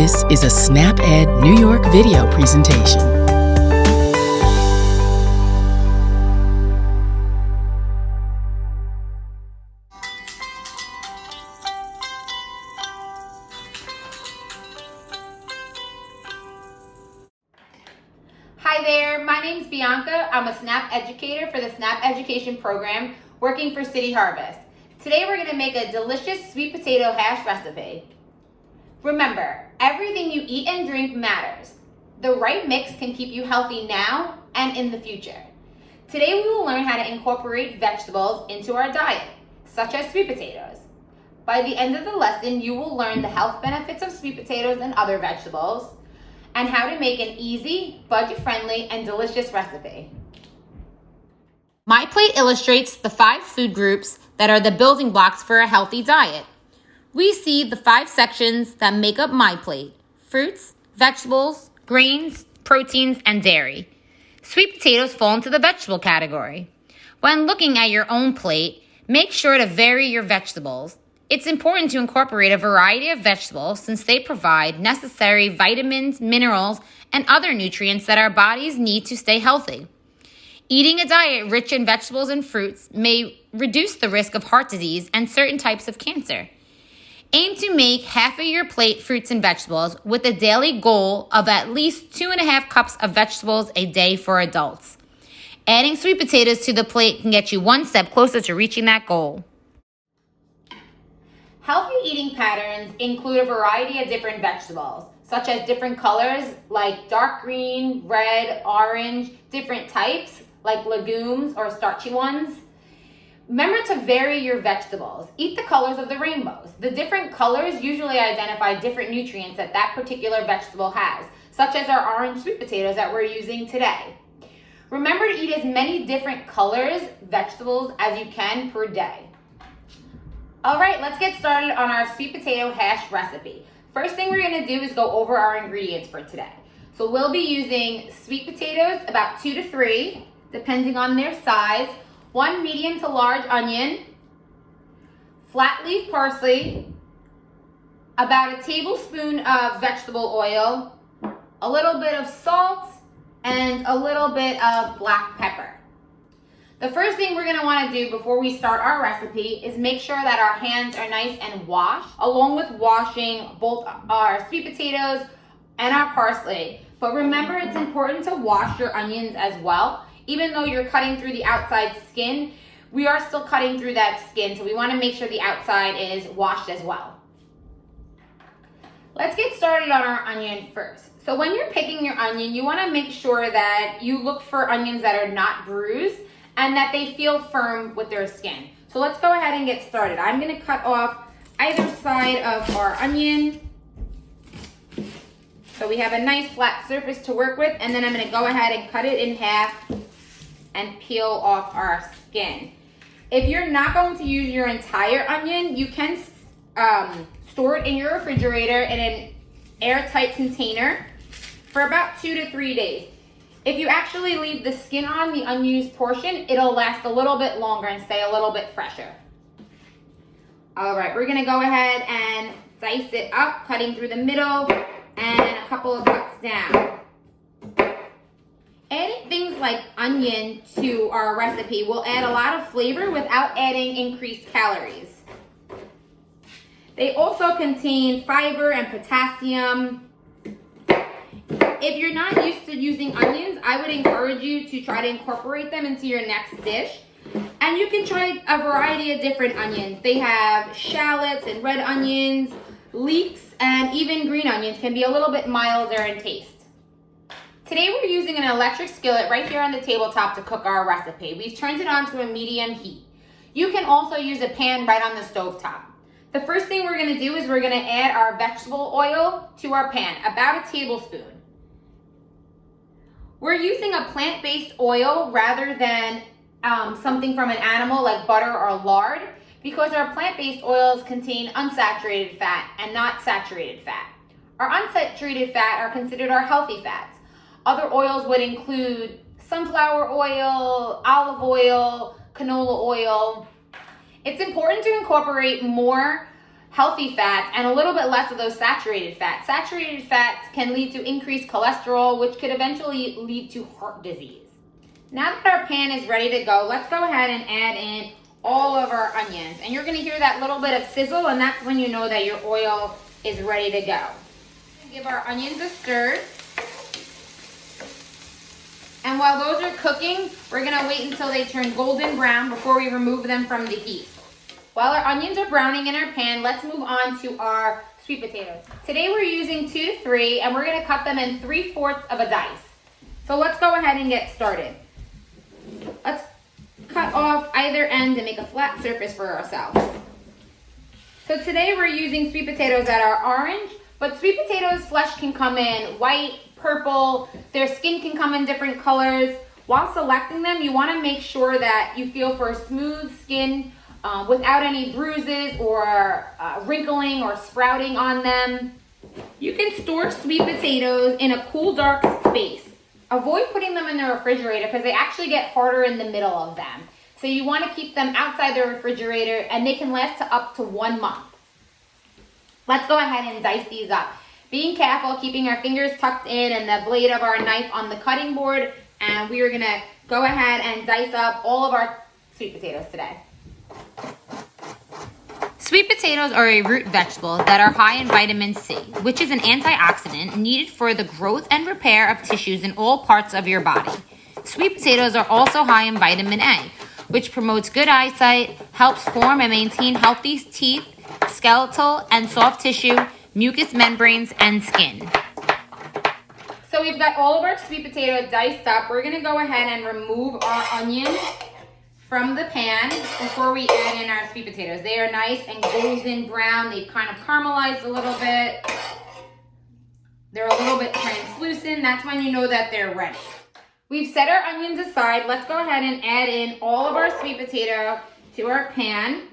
This is a SnapEd New York video presentation. Hi there, my name's Bianca. I'm a SNAP educator for the SNAP Education Program working for City Harvest. Today we're going to make a delicious sweet potato hash recipe. Remember, everything you eat and drink matters. The right mix can keep you healthy now and in the future. Today we will learn how to incorporate vegetables into our diet, such as sweet potatoes. By the end of the lesson, you will learn the health benefits of sweet potatoes and other vegetables, and how to make an easy, budget-friendly, and delicious recipe. My plate illustrates the 5 food groups that are the building blocks for a healthy diet. We see the 5 sections that make up my plate: fruits, vegetables, grains, proteins, and dairy. Sweet potatoes fall into the vegetable category. When looking at your own plate, make sure to vary your vegetables. It's important to incorporate a variety of vegetables since they provide necessary vitamins, minerals, and other nutrients that our bodies need to stay healthy. Eating a diet rich in vegetables and fruits may reduce the risk of heart disease and certain types of cancer. Aim to make half of your plate fruits and vegetables with a daily goal of at least 2.5 cups of vegetables a day for adults. Adding sweet potatoes to the plate can get you one step closer to reaching that goal. Healthy eating patterns include a variety of different vegetables, such as different colors like dark green, red, orange, different types like legumes or starchy ones. Remember to vary your vegetables. Eat the colors of the rainbows. The different colors usually identify different nutrients that that particular vegetable has, such as our orange sweet potatoes that we're using today. Remember to eat as many different colors, vegetables as you can per day. All right, let's get started on our sweet potato hash recipe. First thing we're gonna do is go over our ingredients for today. So we'll be using sweet potatoes, about 2 to 3, depending on their size, 1 medium to large onion, flat leaf parsley, about a tablespoon of vegetable oil, a little bit of salt, and a little bit of black pepper. The first thing we're gonna wanna do before we start our recipe is make sure that our hands are nice and washed, along with washing both our sweet potatoes and our parsley. But remember, it's important to wash your onions as well. Even though you're cutting through the outside skin, we are still cutting through that skin, so we wanna make sure the outside is washed as well. Let's get started on our onion first. So when you're picking your onion, you wanna make sure that you look for onions that are not bruised and that they feel firm with their skin. So let's go ahead and get started. I'm gonna cut off either side of our onion, so we have a nice flat surface to work with, and then I'm gonna go ahead and cut it in half and peel off our skin. If you're not going to use your entire onion, you can store it in your refrigerator in an airtight container for about 2 to 3 days. If you actually leave the skin on the unused portion, it'll last a little bit longer and stay a little bit fresher. All right, we're gonna go ahead and dice it up, cutting through the middle and a couple of cuts down. Adding things like onion to our recipe will add a lot of flavor without adding increased calories. They also contain fiber and potassium. If you're not used to using onions, I would encourage you to try to incorporate them into your next dish. And you can try a variety of different onions. They have shallots and red onions, leeks, and even green onions can be a little bit milder in taste. Today we're using an electric skillet right here on the tabletop to cook our recipe. We've turned it on to a medium heat. You can also use a pan right on the stove top. The first thing we're gonna do is we're gonna add our vegetable oil to our pan, about a tablespoon. We're using a plant-based oil rather than something from an animal like butter or lard, because our plant-based oils contain unsaturated fat and not saturated fat. Our unsaturated fat are considered our healthy fats. Other oils would include sunflower oil, olive oil, canola oil. It's important to incorporate more healthy fats and a little bit less of those saturated fats. Saturated fats can lead to increased cholesterol, which could eventually lead to heart disease. Now that our pan is ready to go, let's go ahead and add in all of our onions. And you're gonna hear that little bit of sizzle, and that's when you know that your oil is ready to go. Give our onions a stir. And while those are cooking, we're gonna wait until they turn golden brown before we remove them from the heat. While our onions are browning in our pan, let's move on to our sweet potatoes. Today we're using 2 to 3, and we're gonna cut them in 3/4 of a dice. So let's go ahead and get started. Let's cut off either end and make a flat surface for ourselves. So today we're using sweet potatoes that are orange, but sweet potatoes flesh can come in white, purple, their skin can come in different colors. While selecting them, you wanna make sure that you feel for a smooth skin without any bruises or wrinkling or sprouting on them. You can store sweet potatoes in a cool, dark space. Avoid putting them in the refrigerator because they actually get harder in the middle of them. So you want to keep them outside the refrigerator, and they can last up to 1 month. Let's go ahead and dice these up. Being careful, keeping our fingers tucked in and the blade of our knife on the cutting board, and we are going to go ahead and dice up all of our sweet potatoes today. Sweet potatoes are a root vegetable that are high in vitamin C, which is an antioxidant needed for the growth and repair of tissues in all parts of your body. Sweet potatoes are also high in vitamin A, which promotes good eyesight, helps form and maintain healthy teeth, skeletal and soft tissue, mucous membranes, and skin. So we've got all of our sweet potato diced up. We're going to go ahead and remove our onions from the pan before we add in our sweet potatoes. They are nice and golden brown. They've kind of caramelized a little bit. They're a little bit translucent. That's when you know that they're ready. We've set our onions aside. Let's go ahead and add in all of our sweet potato to our pan.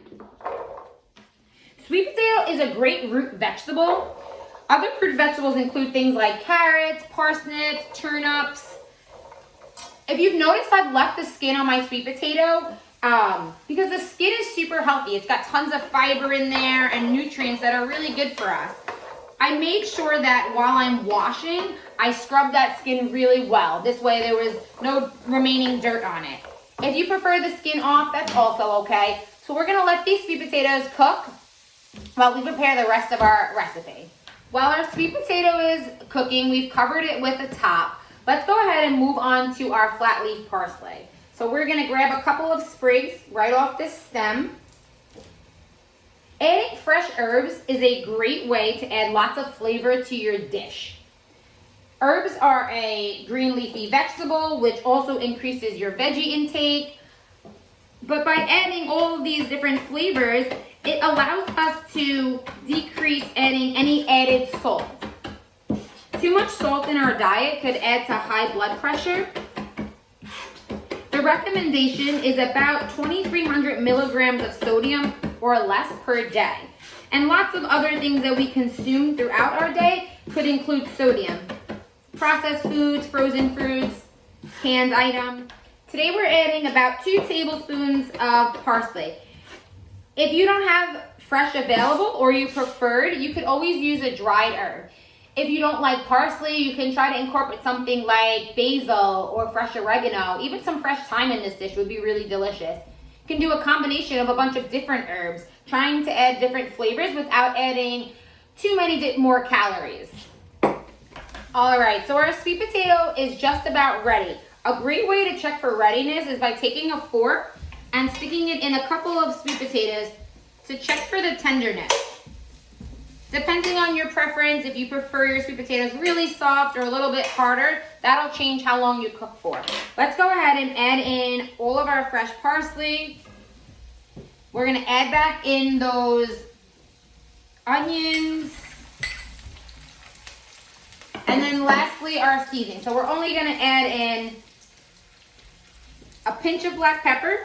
Sweet potato is a great root vegetable. Other root vegetables include things like carrots, parsnips, turnips. If you've noticed, I've left the skin on my sweet potato because the skin is super healthy. It's got tons of fiber in there and nutrients that are really good for us. I made sure that while I'm washing, I scrub that skin really well. This way there was no remaining dirt on it. If you prefer the skin off, that's also okay. So we're gonna let these sweet potatoes cook while we prepare the rest of our recipe. While our sweet potato is cooking, we've covered it with a top. Let's go ahead and move on to our flat leaf parsley. So we're gonna grab a couple of sprigs right off this stem. Adding fresh herbs is a great way to add lots of flavor to your dish. Herbs are a green leafy vegetable, which also increases your veggie intake. But by adding all of these different flavors, it allows us to decrease adding any added salt. Too much salt in our diet could add to high blood pressure. The recommendation is about 2,300 milligrams of sodium or less per day. And lots of other things that we consume throughout our day could include sodium. Processed foods, frozen fruits, canned items. Today we're adding about 2 tablespoons of parsley. If you don't have fresh available or you preferred, you could always use a dried herb. If you don't like parsley, you can try to incorporate something like basil or fresh oregano. Even some fresh thyme in this dish would be really delicious. You can do a combination of a bunch of different herbs, trying to add different flavors without adding too many more calories. All right, so our sweet potato is just about ready. A great way to check for readiness is by taking a fork and sticking it in a couple of sweet potatoes to check for the tenderness. Depending on your preference, if you prefer your sweet potatoes really soft or a little bit harder, that'll change how long you cook for. Let's go ahead and add in all of our fresh parsley. We're gonna add back in those onions. And then lastly, our seasoning. So we're only gonna add in a pinch of black pepper.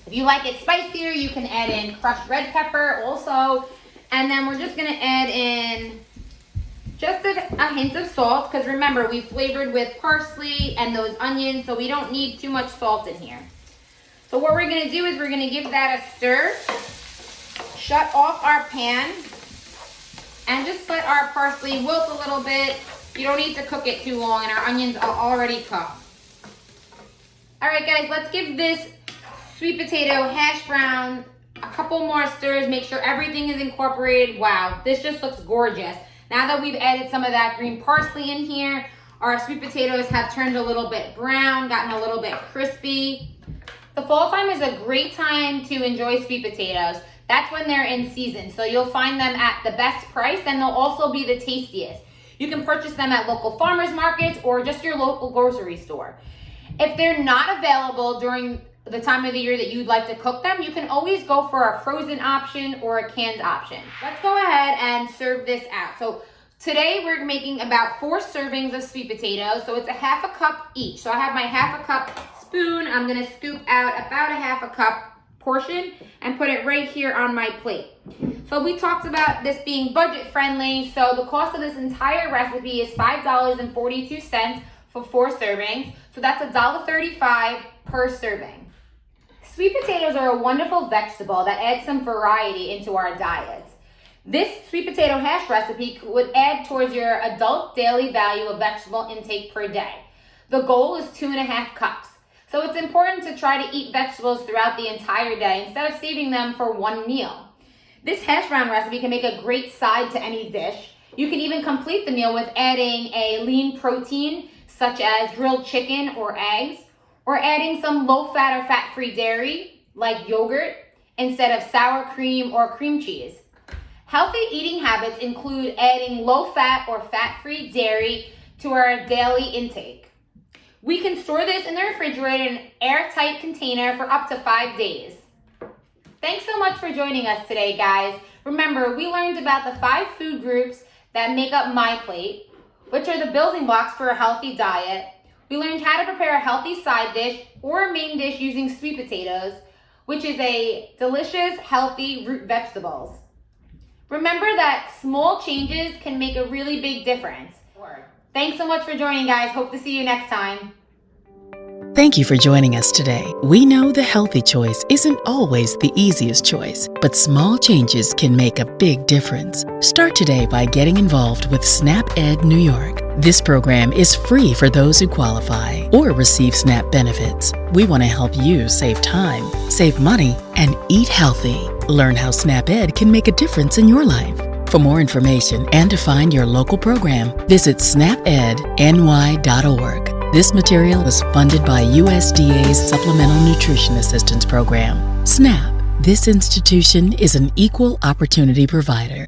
If you like it spicier, you can add in crushed red pepper also. And then we're just gonna add in just a hint of salt, because remember, we flavored with parsley and those onions, so we don't need too much salt in here. So what we're gonna do is we're gonna give that a stir. shut off our pan and just let our parsley wilt a little bit. You don't need to cook it too long, and our onions are already cooked. All right, guys, let's give this sweet potato hash brown a couple more stirs. Make sure everything is incorporated. Wow, this just looks gorgeous. Now that we've added some of that green parsley in here, our sweet potatoes have turned a little bit brown, gotten a little bit crispy. The fall time is a great time to enjoy sweet potatoes. That's when they're in season, so you'll find them at the best price, and they'll also be the tastiest. You can purchase them at local farmers markets or just your local grocery store. If they're not available during the time of the year that you'd like to cook them, you can always go for a frozen option or a canned option. Let's go ahead and serve this out. So today we're making about 4 servings of sweet potatoes, so it's a half a cup each. So I have my half a cup spoon. I'm gonna scoop out about a half a cup portion and put it right here on my plate. So we talked about this being budget friendly, so the cost of this entire recipe is $5.42 for 4 servings, so that's $1.35 per serving. Sweet potatoes are a wonderful vegetable that adds some variety into our diets. This sweet potato hash recipe would add towards your adult daily value of vegetable intake per day. The goal is 2.5 cups. So it's important to try to eat vegetables throughout the entire day instead of saving them for one meal. This hash brown recipe can make a great side to any dish. You can even complete the meal with adding a lean protein such as grilled chicken or eggs, or adding some low-fat or fat-free dairy like yogurt instead of sour cream or cream cheese. Healthy eating habits include adding low-fat or fat-free dairy to our daily intake. We can store this in the refrigerator in an airtight container for up to 5 days. Thanks so much for joining us today, guys. Remember, we learned about the 5 food groups that make up my plate, which are the building blocks for a healthy diet. We learned how to prepare a healthy side dish or a main dish using sweet potatoes, which is a delicious, healthy root vegetables. Remember that small changes can make a really big difference. Thanks so much for joining, guys. Hope to see you next time. Thank you for joining us today. We know the healthy choice isn't always the easiest choice, but small changes can make a big difference. Start today by getting involved with SNAP Ed New York. This program is free for those who qualify or receive SNAP benefits. We want to help you save time, save money, and eat healthy. Learn how SNAP Ed can make a difference in your life. For more information and to find your local program, visit snapedny.org. This material is funded by USDA's Supplemental Nutrition Assistance Program. SNAP. This institution is an equal opportunity provider.